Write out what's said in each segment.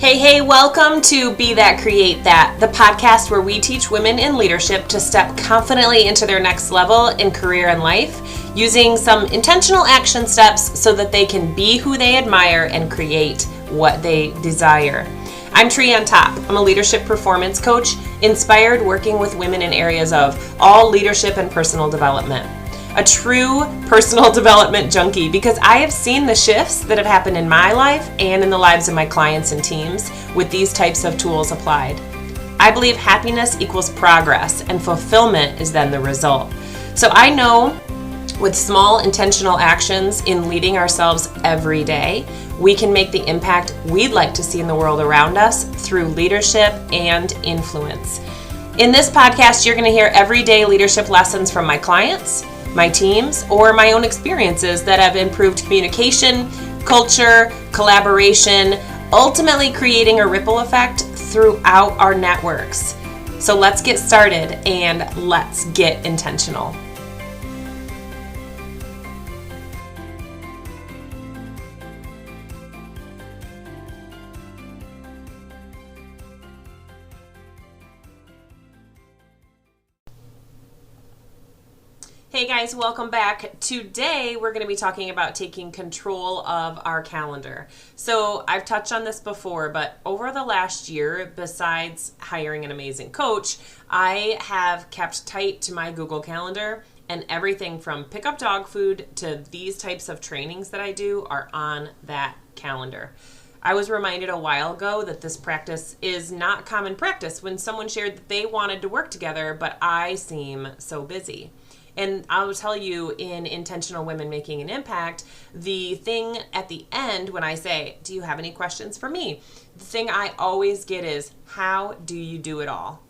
Hey, welcome to Be That, Create That, the podcast where we teach women in leadership to step confidently into their next level in career and life, using some intentional action steps so that they can be who they admire and create what they desire. I'm Trienne. I'm a leadership performance coach, inspired working with women in areas of all leadership and personal development. A true personal development junkie because I have seen the shifts that have happened in my life and in the lives of my clients and teams with these types of tools applied. I believe happiness equals progress and fulfillment is then the result. So I know with small intentional actions in leading ourselves every day, we can make the impact we'd like to see in the world around us through leadership and influence. In this podcast, you're going to hear everyday leadership lessons from my clients, my teams, or my own experiences that have improved communication, culture, collaboration, ultimately creating a ripple effect throughout our networks. So let's get started and let's get intentional. Hey guys, welcome back. Today we're going to be talking about taking control of our calendar. So I've touched on this before, but over the last year, besides hiring an amazing coach, I have kept tight to my Google Calendar, and everything from pick up dog food to these types of trainings that I do are on that calendar. I was reminded a while ago that this practice is not common practice when someone shared that they wanted to work together, but I seem so busy. And I'll tell you, in Intentional Women Making an Impact, the thing at the end when I say, do you have any questions for me? The thing I always get is, how do you do it all?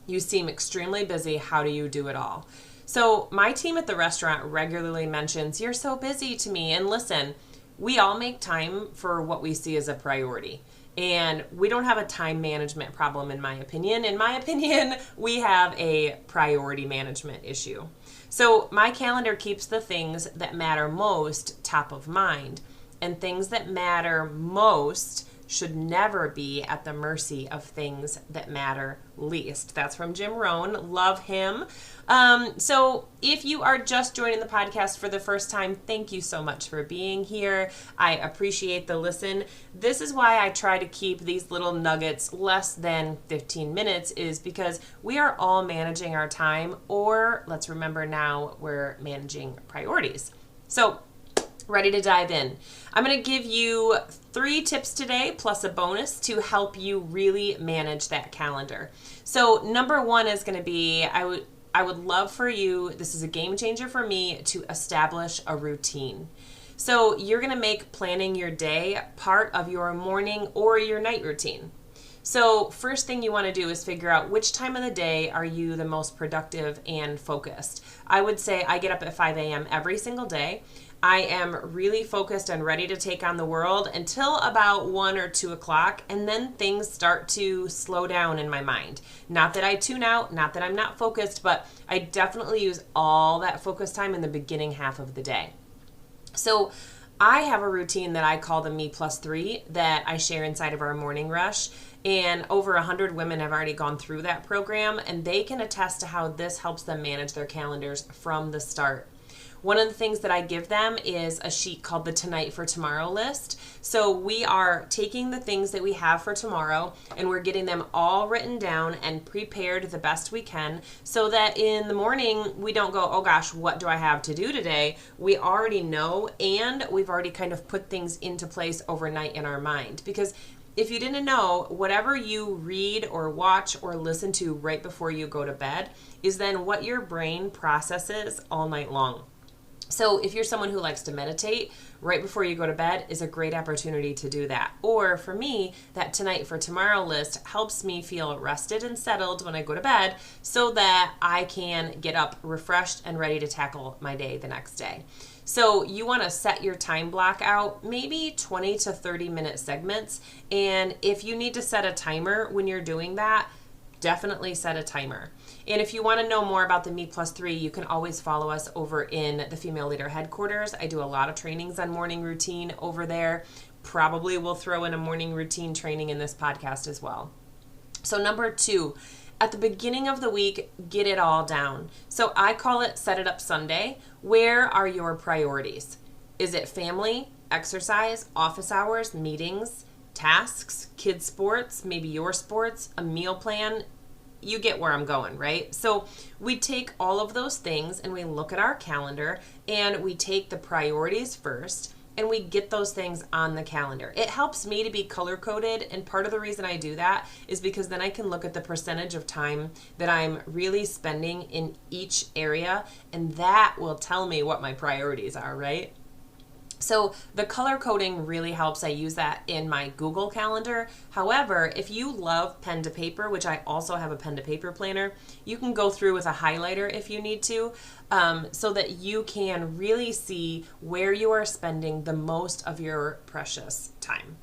You seem extremely busy. How do you do it all? So my team at the restaurant regularly mentions, you're so busy to me. And listen, we all make time for what we see as a priority. And we don't have a time management problem, in my opinion. In my opinion, we have a priority management issue. So my calendar keeps the things that matter most top of mind, and things that matter most should never be at the mercy of things that matter least. That's from Jim Rohn. Love him. So if you are just joining the podcast for the first time, thank you so much for being here. I appreciate the listen. This is why I try to keep these little nuggets less than 15 minutes, is because we are all managing our time, or let's remember now, we're managing priorities. So ready to dive in. I'm going to give you 3 tips today plus a bonus to help you really manage that calendar. So number 1 is going to be, I would love for you, this is a game changer for me, to establish a routine. So you're going to make planning your day part of your morning or your night routine. So first thing you want to do is figure out which time of the day are you the most productive and focused. I would say I get up at 5 a.m. every single day. I am really focused and ready to take on the world until about 1 or 2 o'clock, and then things start to slow down in my mind. Not that I tune out, not that I'm not focused, but I definitely use all that focus time in the beginning half of the day. So I have a routine that I call the Me Plus 3 that I share inside of our Morning Rush. And over 100 women have already gone through that program, and they can attest to how this helps them manage their calendars from the start. One of the things that I give them is a sheet called the Tonight for Tomorrow list. So we are taking the things that we have for tomorrow and we're getting them all written down and prepared the best we can, so that in the morning we don't go, oh gosh, what do I have to do today? We already know, and we've already kind of put things into place overnight in our mind. Because if you didn't know, whatever you read or watch or listen to right before you go to bed is then what your brain processes all night long. So if you're someone who likes to meditate, right before you go to bed is a great opportunity to do that. Or for me, that Tonight for Tomorrow list helps me feel rested and settled when I go to bed so that I can get up refreshed and ready to tackle my day the next day. So you want to set your time block out, maybe 20 to 30 minute segments. And if you need to set a timer when you're doing that, definitely set a timer. And if you want to know more about the Me Plus 3, you can always follow us over in the Female Leader Headquarters. I do a lot of trainings on morning routine over there. probably will throw in a morning routine training in this podcast as well. So number 2, at the beginning of the week, get it all down. So I call it Set It Up Sunday. Where are your priorities? Is it family, exercise, office hours, meetings, tasks, kids' sports, maybe your sports, a meal plan? You get where I'm going, right? So we take all of those things and we look at our calendar and we take the priorities first and we get those things on the calendar. It helps me to be color coded, and part of the reason I do that is because then I can look at the percentage of time that I'm really spending in each area, and that will tell me what my priorities are, right? So the color coding really helps. I use that in my Google Calendar. However, if you love pen to paper, which I also have a pen to paper planner, you can go through with a highlighter if you need to, so that you can really see where you are spending the most of your precious time.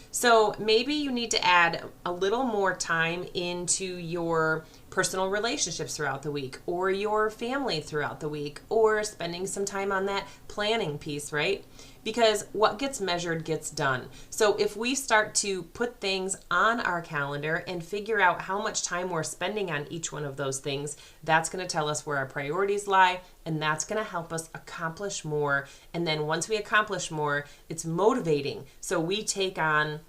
So maybe you need to add a little more time into your personal relationships throughout the week, or your family throughout the week, or spending some time on that planning piece, right? Because what gets measured gets done. So if we start to put things on our calendar and figure out how much time we're spending on each one of those things, that's going to tell us where our priorities lie, and that's going to help us accomplish more. And then once we accomplish more, it's motivating. So we take on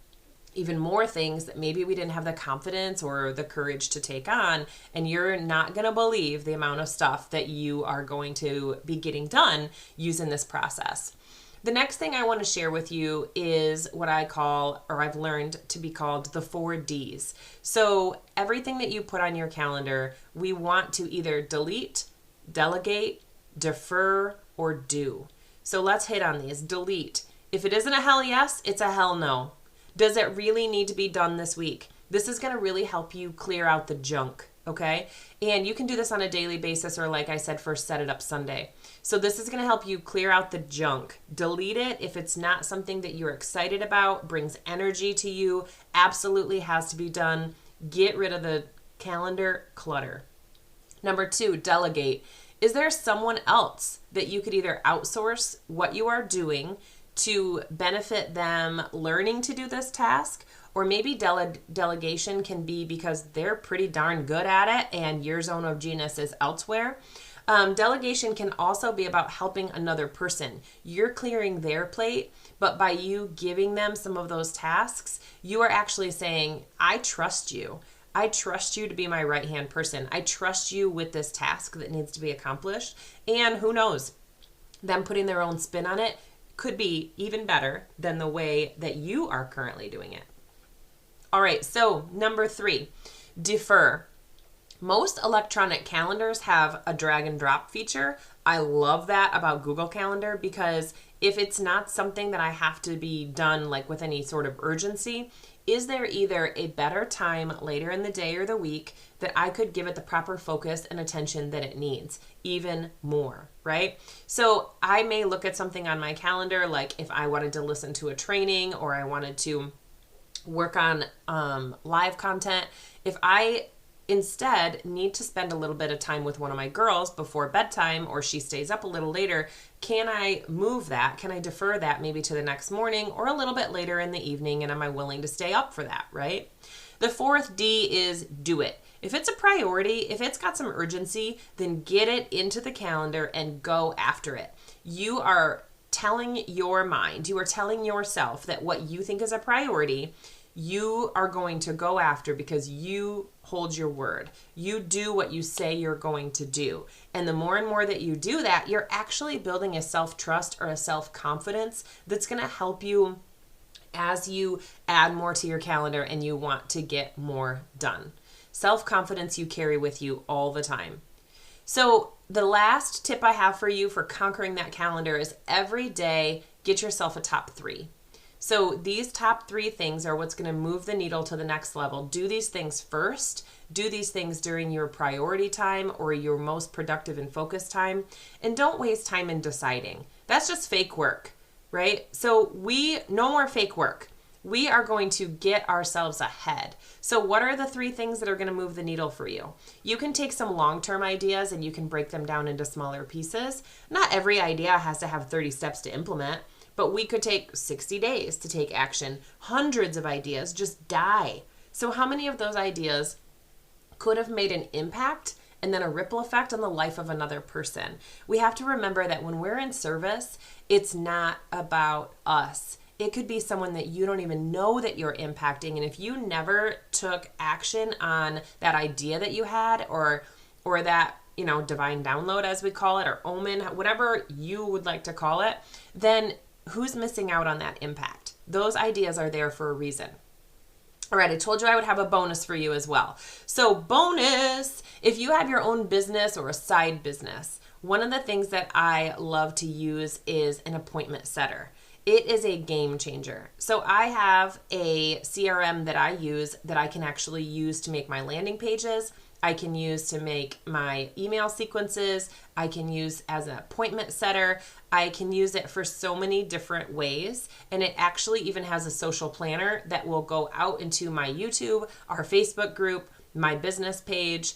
even more things that maybe we didn't have the confidence or the courage to take on, and you're not going to believe the amount of stuff that you are going to be getting done using this process. The next thing I want to share with you is what I call, or I've learned to be called, the 4 Ds. So everything that you put on your calendar, we want to either delete, delegate, defer, or do. So let's hit on these. Delete. If it isn't a hell yes, it's a hell no. Does it really need to be done this week? This is going to really help you clear out the junk, okay? And you can do this on a daily basis, or like I said, for Set It Up Sunday. So this is going to help you clear out the junk. Delete it if it's not something that you're excited about, brings energy to you, absolutely has to be done. Get rid of the calendar clutter. Number 2, delegate. Is there someone else that you could either outsource what you are doing to benefit them learning to do this task, or maybe delegation can be because they're pretty darn good at it and your zone of genius is elsewhere. Delegation can also be about helping another person. You're clearing their plate, but by you giving them some of those tasks, you are actually saying, I trust you. I trust you to be my right-hand person. I trust you with this task that needs to be accomplished. And who knows, them putting their own spin on it could be even better than the way that you are currently doing it. All right, so number 3, defer. Most electronic calendars have a drag and drop feature. I love that about Google Calendar, because if it's not something that I have to be done like with any sort of urgency, is there either a better time later in the day or the week that I could give it the proper focus and attention that it needs, even more, right? So I may look at something on my calendar, like if I wanted to listen to a training or I wanted to work on live content. If I instead need to spend a little bit of time with one of my girls before bedtime, or she stays up a little later, can I move that? Can I defer that maybe to the next morning or a little bit later in the evening? And am I willing to stay up for that, right? The 4th D is do it. If it's a priority, if it's got some urgency, then get it into the calendar and go after it. You are telling your mind, you are telling yourself that what you think is a priority, you are going to go after because you hold your word. You do what you say you're going to do. And the more and more that you do that, you're actually building a self-trust or a self-confidence that's going to help you as you add more to your calendar and you want to get more done. Self-confidence you carry with you all the time. So the last tip I have for you for conquering that calendar is every day, get yourself a top 3. So these top 3 things are what's going to move the needle to the next level. Do these things first. Do these things during your priority time or your most productive and focused time. And don't waste time in deciding. That's just fake work, right? So no more fake work. We are going to get ourselves ahead. So what are the 3 things that are going to move the needle for you? You can take some long-term ideas and you can break them down into smaller pieces. Not every idea has to have 30 steps to implement, But we could take 60 days to take action. Hundreds of ideas just die. So how many of those ideas could have made an impact and then a ripple effect on the life of another person? We have to remember that when we're in service, it's not about us. It could be someone that you don't even know that you're impacting. And if you never took action on that idea that you had or that, divine download, as we call it, or omen, whatever you would like to call it, then who's missing out on that impact? Those ideas are there for a reason. All right, I told you I would have a bonus for you as well. So bonus, if you have your own business or a side business, one of the things that I love to use is an appointment setter. It is a game changer. So I have a CRM that I use that I can actually use to make my landing pages. I can use to make my email sequences. I can use as an appointment setter. I can use it for so many different ways. And it actually even has a social planner that will go out into my YouTube, our Facebook group, my business page.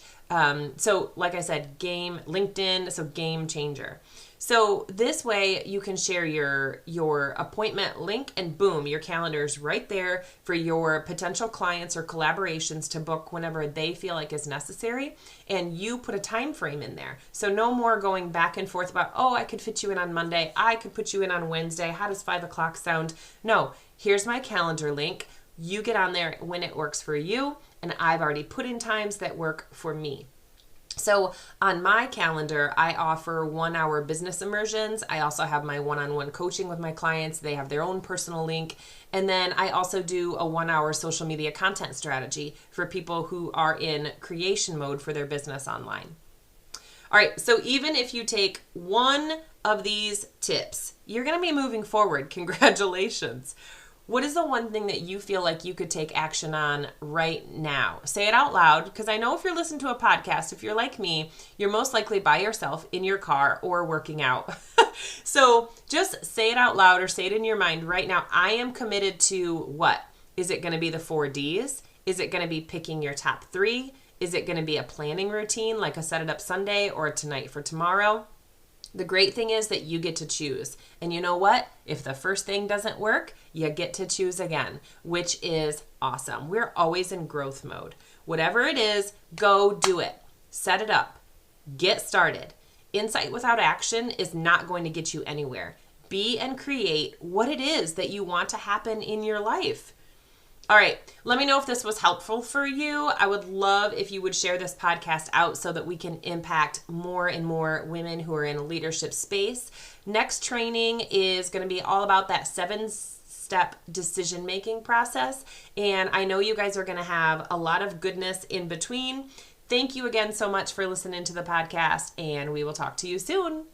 So like I said, LinkedIn, so game changer. So this way you can share your appointment link and boom, your calendar is right there for your potential clients or collaborations to book whenever they feel like is necessary. And you put a time frame in there. So no more going back and forth about, I could fit you in on Monday. I could put you in on Wednesday. How does 5 o'clock sound? No, here's my calendar link. You get on there when it works for you. And I've already put in times that work for me. So on my calendar, I offer 1-hour business immersions. I also have my one-on-one coaching with my clients. They have their own personal link. And then I also do a 1-hour social media content strategy for people who are in creation mode for their business online. All right, so even if you take one of these tips, you're going to be moving forward. Congratulations. What is the one thing that you feel like you could take action on right now? Say it out loud, because I know if you're listening to a podcast, if you're like me, you're most likely by yourself in your car or working out. So just say it out loud or say it in your mind right now. I am committed to what? Is it going to be the 4 Ds? Is it going to be picking your top 3? Is it going to be a planning routine like a Set It Up Sunday or a Tonight for Tomorrow? The great thing is that you get to choose. And you know what? If the first thing doesn't work, you get to choose again, which is awesome. We're always in growth mode. Whatever it is, go do it. Set it up. Get started. Insight without action is not going to get you anywhere. Be and create what it is that you want to happen in your life. All right, let me know if this was helpful for you. I would love if you would share this podcast out so that we can impact more and more women who are in a leadership space. Next training is going to be all about that 7-step decision-making process. And I know you guys are going to have a lot of goodness in between. Thank you again so much for listening to the podcast, and we will talk to you soon.